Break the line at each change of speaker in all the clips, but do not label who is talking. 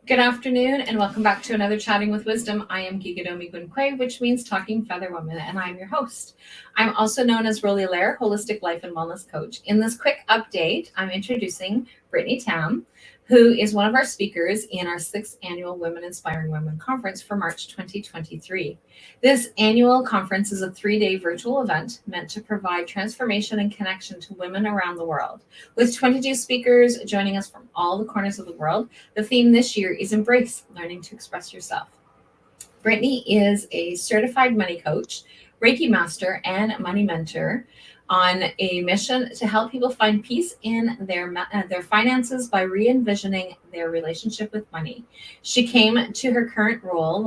Good afternoon and welcome back to another Chatting with Wisdom. I am Gigadomi Gunkwe, which means Talking Feather Woman, and I'm your host. I'm also known as Roly Lair, Holistic Life and Wellness Coach. In this quick update, I'm introducing Brittany Tam, who is one of our speakers in our 6th annual Women Inspiring Women Conference for March 2023. This annual conference is a 3-day virtual event meant to provide transformation and connection to women around the world. With 22 speakers joining us from all the corners of the world, the theme this year is Embrace Learning to Express Yourself. Brittany is a certified money coach, Reiki master, and money mentor on a mission to help people find peace in their finances by re-envisioning their relationship with money. She came to her current role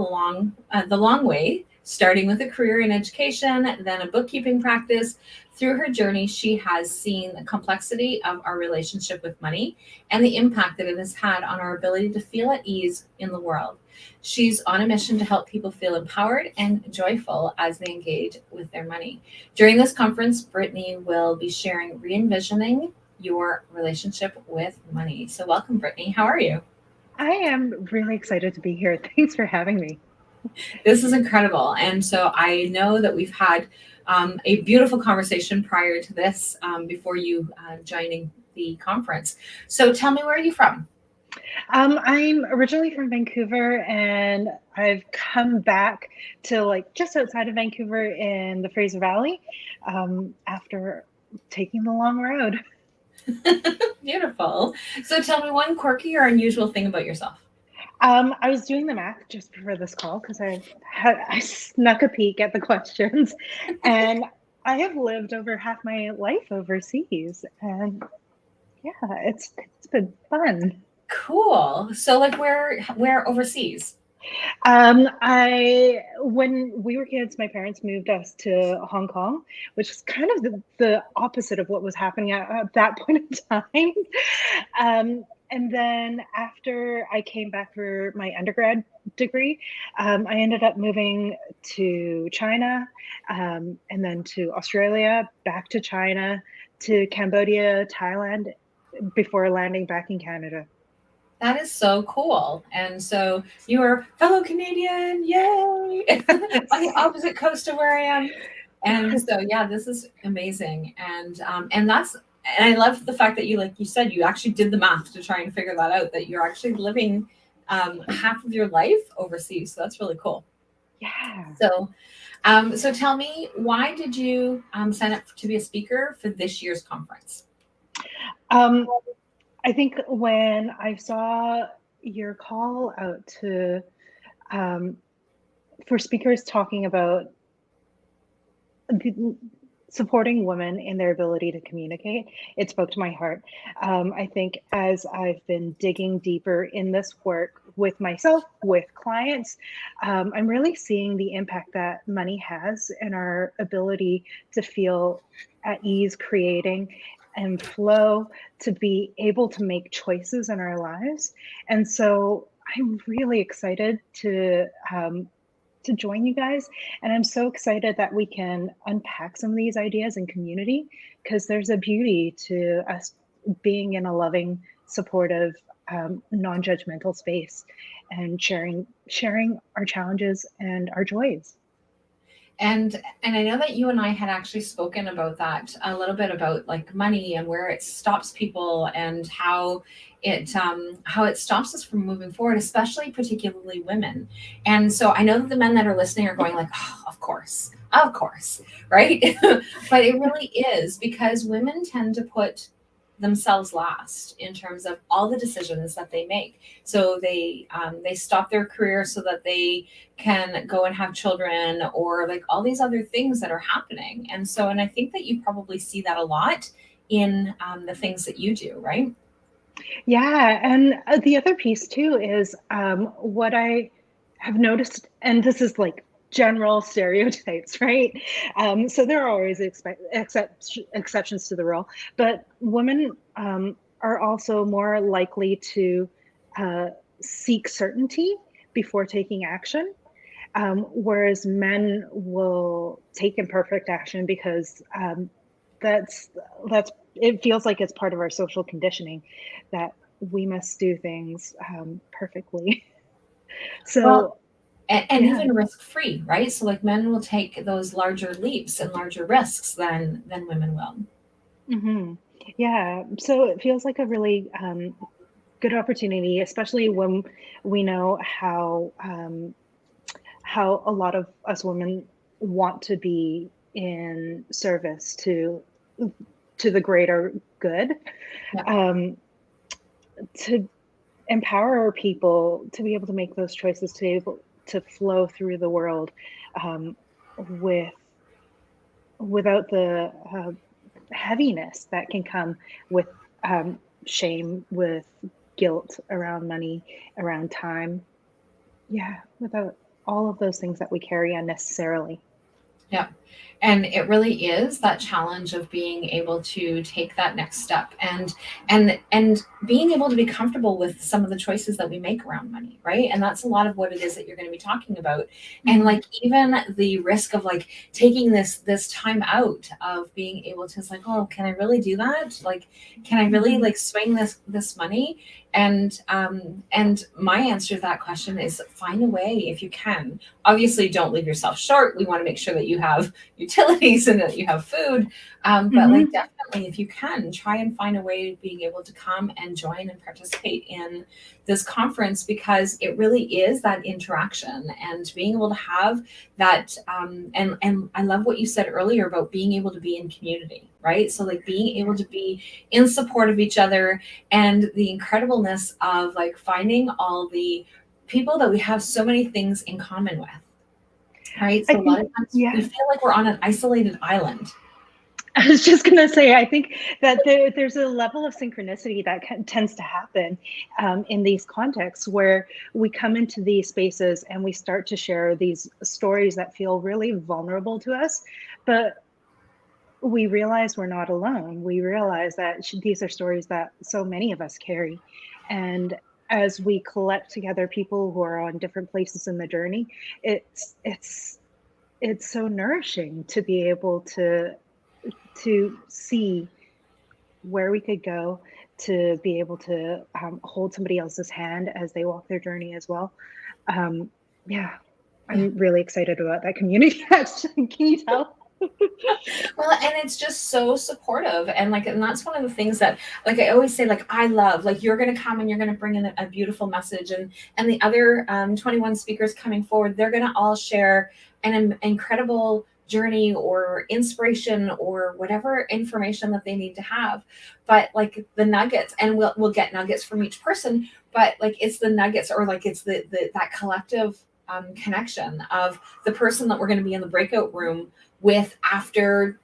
the long way, starting with a career in education, then a bookkeeping practice. Through her journey, she has seen the complexity of our relationship with money and the impact that it has had on our ability to feel at ease in the world. She's on a mission to help people feel empowered and joyful as they engage with their money. During this conference, Brittany will be sharing Re-envisioning Your Relationship with Money. So welcome, Brittany. How are you?
I am really excited to be here. Thanks for having me.
This is incredible. And so I know that we've had a beautiful conversation prior to this before you joining the conference. So tell me, where are you from?
I'm originally from Vancouver, and I've come back to just outside of Vancouver in the Fraser Valley after taking the long road.
Beautiful. So tell me one quirky or unusual thing about yourself.
I was doing the math just before this call because I snuck a peek at the questions, and I have lived over half my life overseas, and yeah, it's been fun.
Cool. So like where overseas?
When we were kids, my parents moved us to Hong Kong, which is kind of the opposite of what was happening at that point in time. And then after I came back for my undergrad degree, I ended up moving to China, and then to Australia, back to China, to Cambodia, Thailand, before landing back in Canada.
That is so cool. And so you are fellow Canadian, yay! On the opposite coast of where I am. And so yeah, this is amazing. And I love the fact that you, like you said, you actually did the math to try and figure that out, that you're actually living half of your life overseas. So that's really cool.
Yeah.
So tell me, why did you sign up to be a speaker for this year's conference?
Um, I think when I saw your call out to for speakers talking about supporting women in their ability to communicate, it spoke to my heart. I think as I've been digging deeper in this work with myself, with clients, I'm really seeing the impact that money has in our ability to feel at ease creating and flow, to be able to make choices in our lives. And so I'm really excited to join you guys. And I'm so excited that we can unpack some of these ideas in community, because there's a beauty to us being in a loving, supportive, non-judgmental space and sharing our challenges and our joys.
And I know that you and I had actually spoken about that a little bit, about like money and where it stops people and how it stops us from moving forward, especially particularly women. And so I know that the men that are listening are going like, oh, of course, right? But it really is, because women tend to put themselves last in terms of all the decisions that they make. So they stop their career so that they can go and have children, or like all these other things that are happening. And I think that you probably see that a lot in the things that you do, right?
Yeah, and the other piece too is what I have noticed, and this is like general stereotypes, right? So there are always exceptions to the rule, but women are also more likely to seek certainty before taking action, whereas men will take imperfect action because that's it feels like it's part of our social conditioning that we must do things perfectly.
Well,
So
and
yeah.
even risk free, right? So like men will take those larger leaps and larger risks than women will.
Hmm. Yeah. So it feels like a really good opportunity, especially when we know how a lot of us women want to be in service to the greater good,
Yeah.
um, to empower people to be able to make those choices, to be able to flow through the world um, with without the heaviness that can come with shame, with guilt around money, around time. Yeah, without all of those things that we carry unnecessarily.
Yeah. And it really is that challenge of being able to take that next step and being able to be comfortable with some of the choices that we make around money, right? And that's a lot of what it is that you're going to be talking about. And
Mhm.
like even the risk of like taking this time out of being able to, it's like, oh, can I really do that? Like, can I really
Mhm.
like swing this money? And my answer to that question is find a way if you can. Obviously, don't leave yourself short. We want to make sure that you have utilities and that you have food. But like
Mhm.
definitely, if you can, try and find a way of being able to come and join and participate in this conference because it really is that interaction and being able to have that. And I love what you said earlier about being able to be in community, right? So like being able
Yeah.
to be in support of each other and the incredibleness of like finding all the people that we have so many things in common with, right?
I
So a lot
think,
of times we
yeah.
feel like we're on an isolated island.
I was just gonna say, I think that there's a level of synchronicity that tends to happen in these contexts where we come into these spaces and we start to share these stories that feel really vulnerable to us, but we realize we're not alone. We realize that these are stories that so many of us carry. And as we collect together people who are on different places in the journey, it's it's it's so nourishing to be able to see where we could go, to be able to hold somebody else's hand as they walk their journey as well. Um, yeah,
Yeah.
I'm really excited about that community. Actually, can you tell?
Well, and it's just so supportive. And like, and that's one of the things that, like, I always say, like, I love, like, you're going to come and you're going to bring in a beautiful message. And the other 21 speakers coming forward, they're going to all share an incredible journey or inspiration or whatever information that they need to have. But like the nuggets, and we'll get nuggets from each person, but like it's the nuggets or like it's the that collective connection of the person that we're going to be in the breakout room with after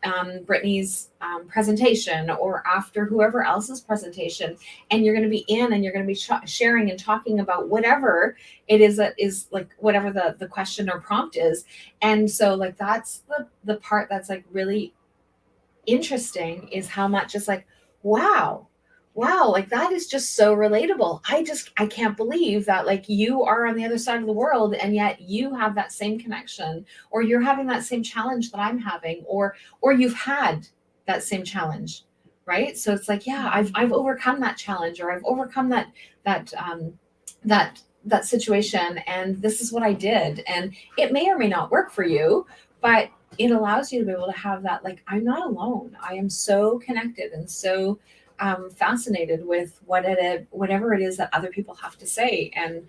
Brittany's presentation or after whoever else's presentation. And you're going to be in and you're going to be sharing and talking about whatever it is that is like whatever the question or prompt is. And so like that's the part that's like really interesting is how much it's like, wow, wow, like that is just so relatable. I can't believe that like you are on the other side of the world and yet you have that same connection or you're having that same challenge that I'm having or you've had that same challenge, right? So it's like, yeah, I've
Mhm.
I've overcome that challenge or I've overcome that that situation and this is what I did. And it may or may not work for you, but it allows you to be able to have that like I'm not alone. I am so connected and so fascinated with whatever it is that other people have to say, and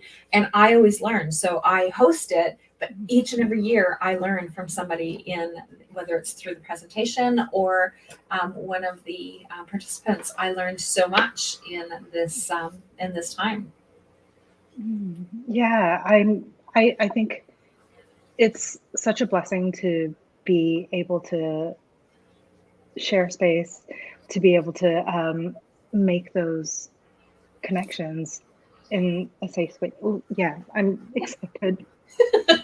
I always learn. So I host it, but each and every year I learn from somebody in whether it's through the presentation or one of the participants. I learned so much in this time.
Yeah, I think it's such a blessing to be able to share space, to be able to make those connections in a safe space. Ooh, yeah, I'm excited.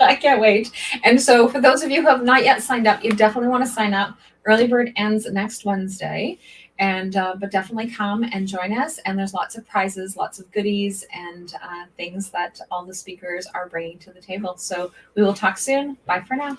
I can't wait. And so, for those of you who have not yet signed up, you definitely want to sign up. Early bird ends next Wednesday, and but definitely come and join us. And there's lots of prizes, lots of goodies, and things that all the speakers are bringing to the table. So we will talk soon. Bye for now.